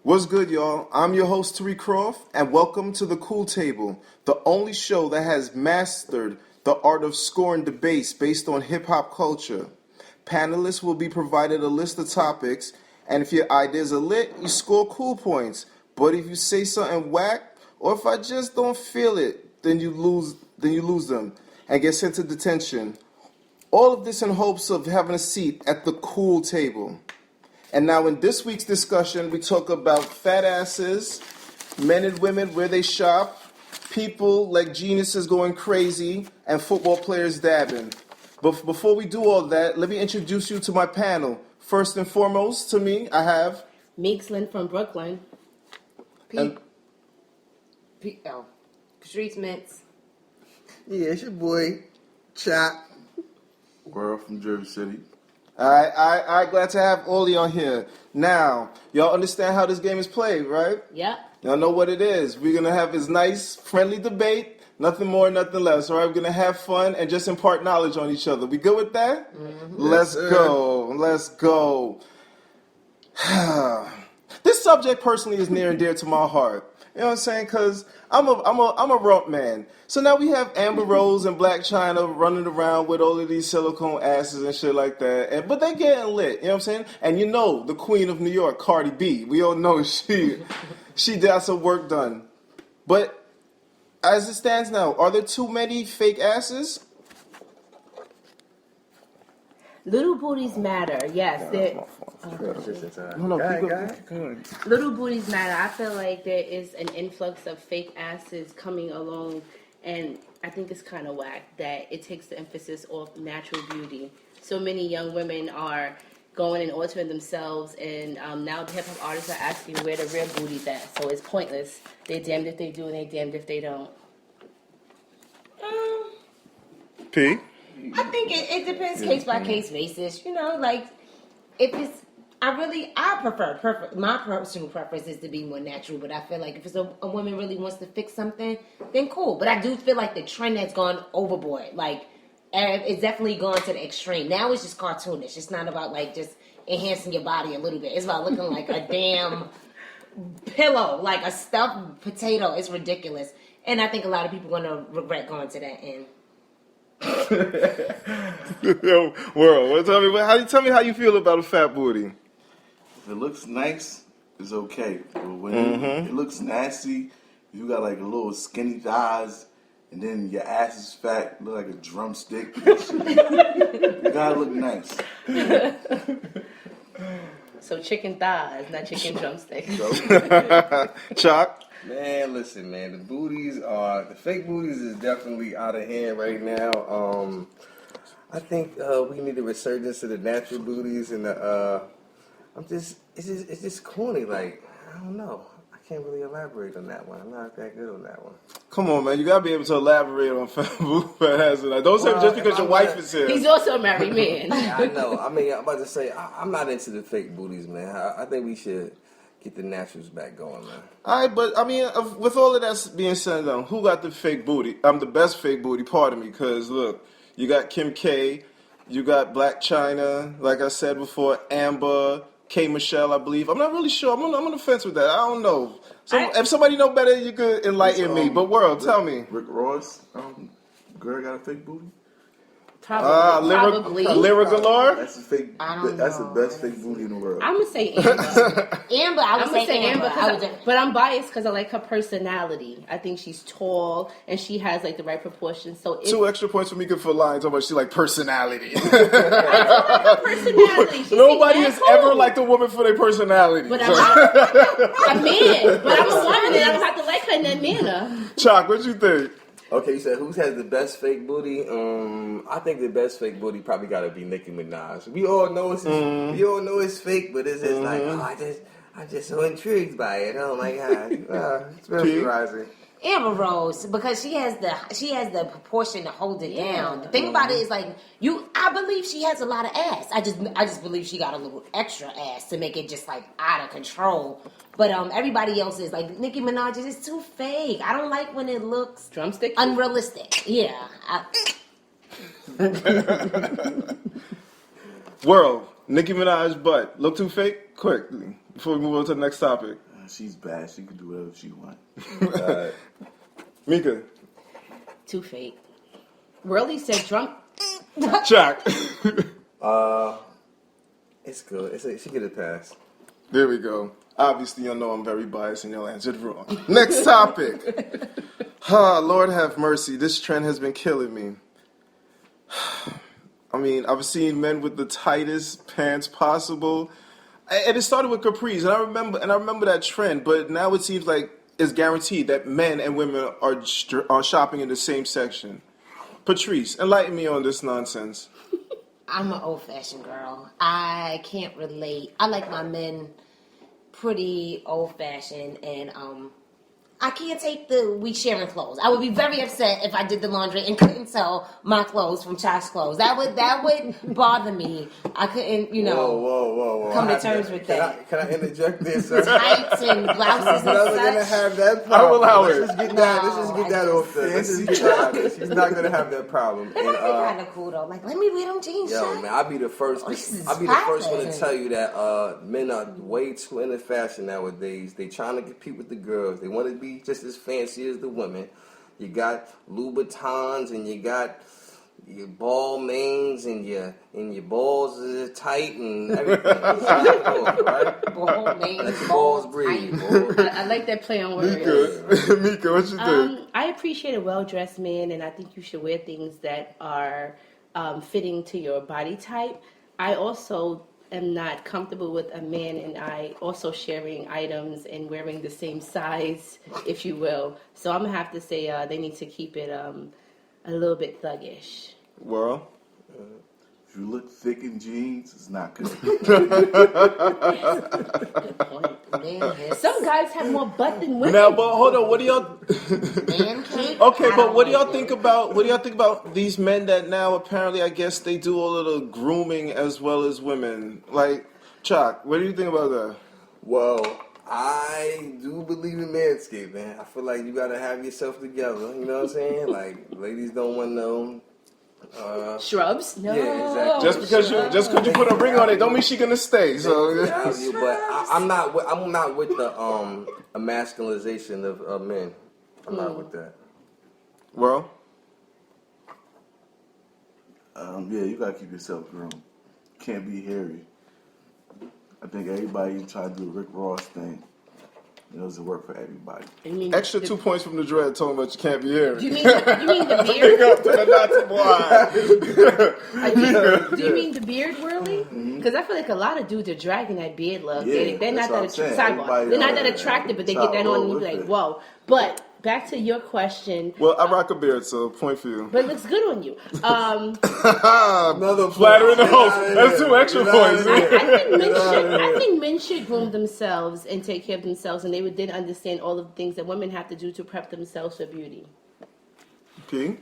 What's good, y'all? I'm your host, Tariq Croft, and welcome to The Cool Table, the only show that has mastered the art of scoring debates based on hip-hop culture. Panelists will be provided a list of topics, and if your ideas are lit, you score cool points. But if you say something whack, or if I just don't feel it, then you lose them and get sent to detention. All of this in hopes of having a seat at the cool table. And now in this week's discussion, we talk about fat asses, men and women where they shop, people like geniuses going crazy, and football players dabbing. But before we do all that, let me introduce you to my panel. First and foremost, to me, I have... Meekslin from Brooklyn. Streets Mints. Yeah, it's your boy, Chop. World from Jersey City. All right, glad to have all of y'all here. Now, y'all understand how this game is played, right? Yep. Y'all know what it is. We're going to have this nice, friendly debate. Nothing more, nothing less, all right? We're going to have fun and just impart knowledge on each other. We good with that? Mm-hmm. Let's go. This subject personally is near and dear to my heart. You know what I'm saying? Because I'm a rump man. So now we have Amber Rose and Black China running around with all of these silicone asses and shit like that. But they getting lit. You know what I'm saying? And you know the queen of New York, Cardi B. We all know she got some work done. But as it stands now, are there too many fake asses? Little booties matter. Yes. Little booties matter. I feel like there is an influx of fake asses coming along, and I think it's kind of whack that it takes the emphasis off natural beauty. So many young women are going and altering themselves, and now the hip-hop artists are asking where the real booty's at. So it's pointless. They're damned if they do, and they're damned if they don't. P? I think it depends case by case basis. You know, like if it's, I prefer my personal preference is to be more natural. But I feel like if it's a woman really wants to fix something, then cool. But I do feel like the trend has gone overboard. Like it's definitely gone to the extreme. Now it's just cartoonish. It's not about like just enhancing your body a little bit. It's about looking like a damn pillow, like a stuffed potato. It's ridiculous. And I think a lot of people are going to regret going to that end. Yo, world, tell me how you feel about a fat booty. If it looks nice, it's okay. But when it looks nasty, you got like a little skinny thighs, and then your ass is fat, look like a drumstick. You gotta look nice. So chicken thighs, not chicken drumsticks. Chalk? Man, listen, man. The fake booties is definitely out of hand right now. I think we need a resurgence of the natural booties, and it's just corny. Like, I don't know. I can't really elaborate on that one. I'm not that good on that one. Come on, man. You gotta be able to elaborate on fat asses. Don't say just because your wife is here. He's also a married man. Yeah, I know. I mean, I'm about to say, I'm not into the fake booties, man. I think we should get the naturals back going, man. All right, but I mean, with all of that being said, who got the fake booty? I'm the best fake booty, pardon me, because look, you got Kim K, you got Black China, like I said before, Amber, K Michelle, I believe. I'm not really sure. I'm on the fence with that. I don't know. So if somebody know better, you could enlighten me. But world, tell me. Rick Ross, girl got a fake booty. Probably. Lyric galore? That's a fake. That's the best fake booty in the world. I'm gonna say Amber. I would say Amber. But I'm biased because I like her personality. I think she's tall and she has like the right proportions. So 2 extra points for me for lying. Talking about she like personality. Personality. Nobody has ever liked a woman for their personality. But I'm a man. But I'm a woman and I don't have to like her in that manner. Chalk, what you think? Okay, you said who has the best fake booty? I think the best fake booty probably got to be Nicki Minaj. We all know it's fake, but it's just like, I'm just so intrigued by it. Oh my god, it's mesmerizing. Amber Rose, because she has the proportion to hold it down. The thing about it is like I believe she has a lot of ass. I just believe she got a little extra ass to make it just like out of control. But everybody else is like Nicki Minaj is too fake. I don't like when it looks drumstick unrealistic. Yeah. World, Nicki Minaj butt look too fake? Quick, before we move on to the next topic. She's bad. She can do whatever she wants. Mika. Too fake. Worley said drunk. Chuck. It's good. She get a pass. There we go. Obviously, you know I'm very biased and y'all answered wrong. Next topic. Lord have mercy. This trend has been killing me. I mean, I've seen men with the tightest pants possible. And it started with capris, and I remember that trend, but now it seems like it's guaranteed that men and women are shopping in the same section. Patrice, enlighten me on this nonsense. I'm an old-fashioned girl. I can't relate. I like my men pretty old-fashioned, and I can't take we sharing clothes. I would be very upset if I did the laundry and couldn't sell my clothes from Josh's clothes. That would bother me. I couldn't, Whoa. come to terms with that. Can I interject this? Tights and blouses She's never and gonna such. have that problem. I will allow it. Let's just get that off there. Let's just get that out there. She's not gonna have that problem. It might be kind of cool though. Like, let me wear them jeans. Yo, Shaq. man, I'll be the first. This is I'll be the first one to poppin'. tell you that men are way too into fashion nowadays. They trying to compete with the girls. They want to be just as fancy as the women. You got Louboutins and you got your ball mains and your balls are tight and everything. Right? Ball mains, Let the balls balls breathe. tight. Boy. I like that play on words. Mika, what you think? I appreciate a well-dressed man, and I think you should wear things that are fitting to your body type. I also am not comfortable with a man and I also sharing items and wearing the same size, if you will. So I'm going to have to say they need to keep it a little bit thuggish. Well, If you look thick in jeans, it's not good. Good point. Man hips. Some guys have more butt than women. now, but hold on. What do y'all? Man cake. Okay, I but don't what do y'all like think it. about? What do y'all think about these men that now apparently, I guess, they do all of the grooming as well as women? Like, Chuck, what do you think about that? Well, I do believe in Manscaped, man. I feel like you gotta have yourself together. You know what I'm saying? Like, ladies don't want no. Shrubs? No. Yeah, exactly. Just because you put a ring on it, don't mean she gonna stay. So, But I'm not with the emasculization of men. I'm not with that. well, Yeah, you gotta keep yourself groomed. Can't be hairy. I think everybody try to do the Rick Ross thing. It doesn't work for everybody. You mean extra 2 points from the dread talking about you can't be here. Do you mean the beard? Up to the not too wide. Do you mean the beard, Whirly? Because I feel like a lot of dudes are dragging that beard look. Yeah, They're not that's that what I'm saying. sidebar. They're not that Everybody, attractive, but they try get that to on roll and you be with like, it. whoa. But back to your question. Well, I rock a beard, so point for you. But it looks good on you. Another Flattering the host. Get That's outta 2 extra here. points. I think men should groom themselves and take care of themselves, and they would then understand all of the things that women have to do to prep themselves for beauty. P?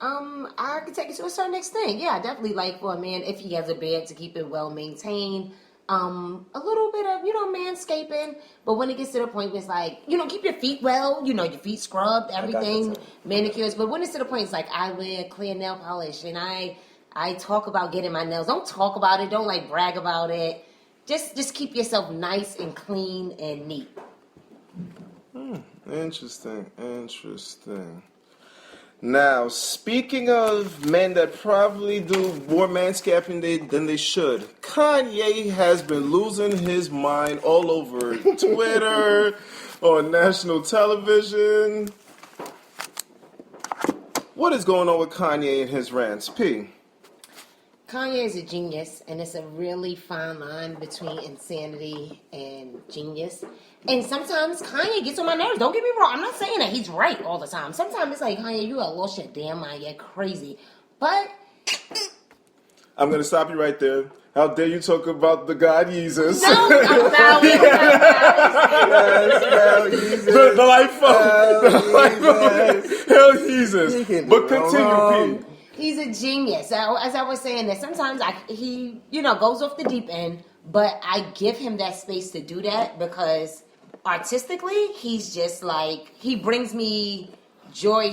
I can take it to a certain extent. Yeah, I definitely like for a man if he has a beard to keep it well maintained. A little bit of, manscaping. But when it gets to the point where it's like, keep your feet well, your feet scrubbed, everything, manicures. But when it's to the point, it's like I wear clear nail polish and I talk about getting my nails. Don't talk about it. Don't brag about it. Just keep yourself nice and clean and neat. Interesting. Now, speaking of men that probably do more manscaping than they should, Kanye has been losing his mind all over Twitter, on national television. What is going on with Kanye and his rants? P? Kanye is a genius, and it's a really fine line between insanity and genius. And sometimes Kanye gets on my nerves. Don't get me wrong. I'm not saying that he's right all the time. Sometimes it's like, Kanye, you have lost your damn mind. You're crazy. But I'm going to stop you right there. How dare you talk about the God Jesus? no, I'm bowing. The life Hell Jesus. But continue, P. He's a genius. As I was saying, that sometimes he goes off the deep end, but I give him that space to do that because artistically, he's just he brings me joy.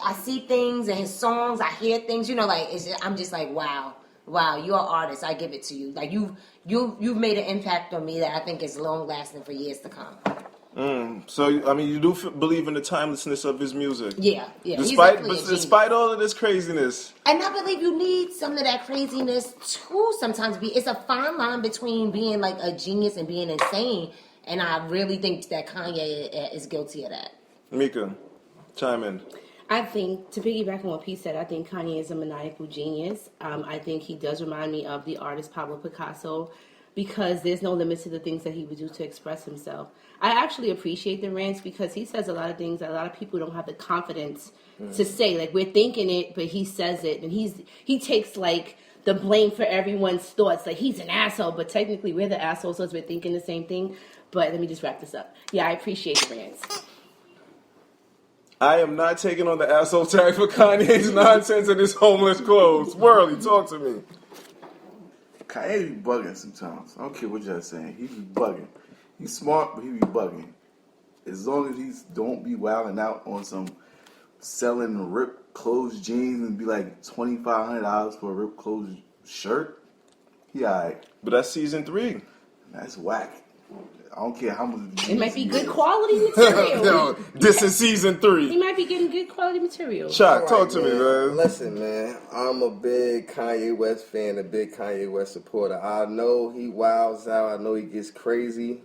I see things in his songs. I hear things. I'm just like, wow. wow, you're an artist. I give it to you. Like you've made an impact on me that I think is long lasting for years to come. So, I mean, you do believe in the timelessness of his music. Yeah. Despite all of this craziness. And I believe you need some of that craziness to sometimes be. It's a fine line between being like a genius and being insane. And I really think that Kanye is guilty of that. Mika, chime in. I think, to piggyback on what Pete said, I think Kanye is a maniacal genius. I think he does remind me of the artist Pablo Picasso, because there's no limit to the things that he would do to express himself. I actually appreciate the rants because he says a lot of things that a lot of people don't have the confidence to say. Like, we're thinking it, but he says it, and he takes like the blame for everyone's thoughts. Like, he's an asshole, but technically we're the assholes because we're thinking the same thing. But let me just wrap this up. Yeah, I appreciate the rants. I am not taking on the asshole tag for Kanye's nonsense and his homeless clothes. Worley, talk to me. Kanye be bugging sometimes. I don't care what y'all saying. He be bugging. He's smart, but he be bugging. As long as he don't be wilding out on some selling ripped clothes jeans and be like $2,500 for a ripped clothes shirt, he alright. But that's season 3. That's whack. I don't care how much. It might be good quality material. No, this is season 3. He might be getting good quality material. Chuck, talk to me, man. Listen, man, I'm a big Kanye West fan, a big Kanye West supporter. I know he wilds out. I know he gets crazy.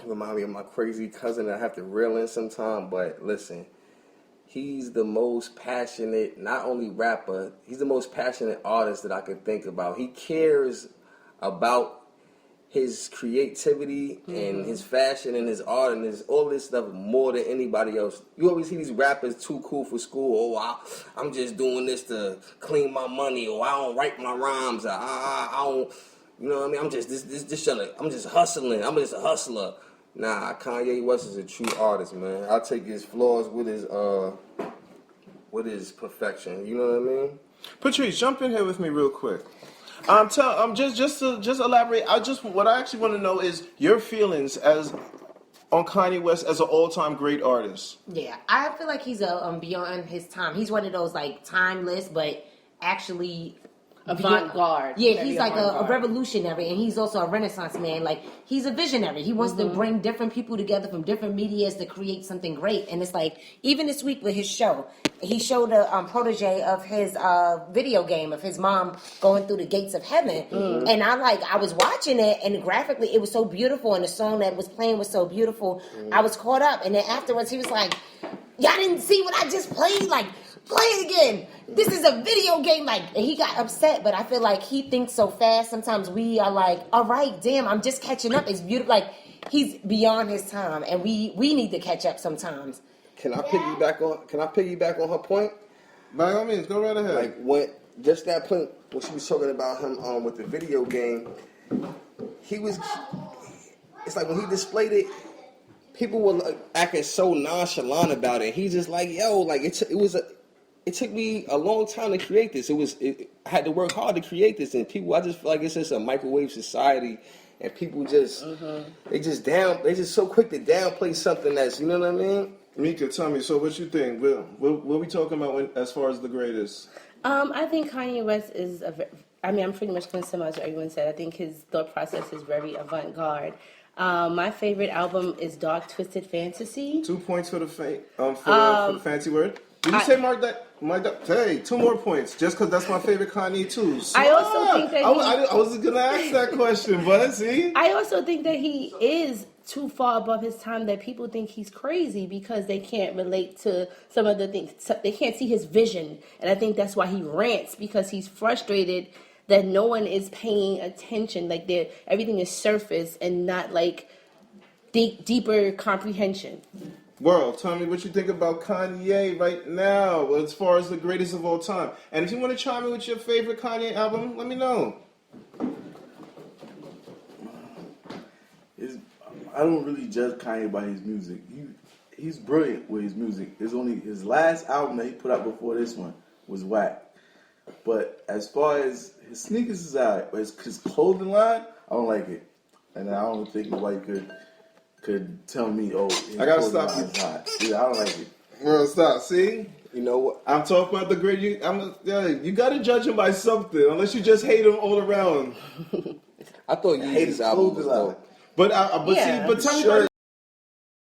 Remind me of my crazy cousin that I have to reel in sometime. But listen, he's the most passionate, not only rapper, he's the most passionate artist that I could think about. He cares about his creativity and his fashion and his art and his all this stuff more than anybody else. You always see these rappers too cool for school. Oh, I'm just doing this to clean my money, or I don't write my rhymes. I don't, you know what I mean? I'm just I'm just hustling. I'm just a hustler. Nah, Kanye West is a true artist, man. I take his flaws with his perfection. You know what I mean? Patrice, jump in here with me real quick. Just elaborate. What I actually want to know is your feelings on Kanye West as an all-time great artist. Yeah, I feel like he's beyond his time. He's one of those like timeless, but actually Avant-garde. Yeah, he's like a revolutionary, and he's also a Renaissance man. Like, he's a visionary. He wants to bring different people together from different medias to create something great. And it's like, even this week with his show, he showed a protege of his video game of his mom going through the gates of heaven. And I was watching it, and graphically it was so beautiful, and the song that was playing was so beautiful. I was caught up, and then afterwards he was like, y'all didn't see what I just played? Like, play it again. This is a video game. Like, and he got upset, but I feel like he thinks so fast. Sometimes we are like, all right, damn, I'm just catching up. It's beautiful. Like, he's beyond his time, and we need to catch up sometimes. Can I piggyback on her point? By all means, go right ahead. Like, when just that point when she was talking about him with the video game, it's like when he displayed it, people were like acting so nonchalant about it. He's just like, yo, like it took me a long time to create this. I had to work hard to create this, and people, I just feel like it's just a microwave society, and people just they just so quick to downplay something that's, you know what I mean? Mika, tell me, so what you think? What we talking about as far as the greatest? I think Kanye West is I'm pretty much going to sum up what everyone said. I think his thought process is very avant-garde. My favorite album is Dark Twisted Fantasy. 2 points for the fancy word. Did you say mark that? Hey, 2 more points, just because that's my favorite Kanye too. I also think that I was gonna ask that question, but see, I also think that he is too far above his time, that people think he's crazy because they can't relate to some of the things. They can't see his vision, and I think that's why he rants, because he's frustrated that no one is paying attention. Like, everything is surface and not like deeper comprehension. World, tell me what you think about Kanye right now, as far as the greatest of all time. And if you want to chime in with your favorite Kanye album, let me know. I don't really judge Kanye by his music. He's brilliant with his music. It's only his last album that he put out before this one was whack. But as far as his sneakers is out, but his clothing line, I don't like it. And I don't think nobody could tell me, oh, his I gotta clothing stop line is hot. Yeah, I don't like it. Well, stop. See, You know what? I'm talking about the great. You got to judge him by something, unless you just hate him all around. I thought hate Yeezy's album was clothes dope. But Yeah. tell me Sure. about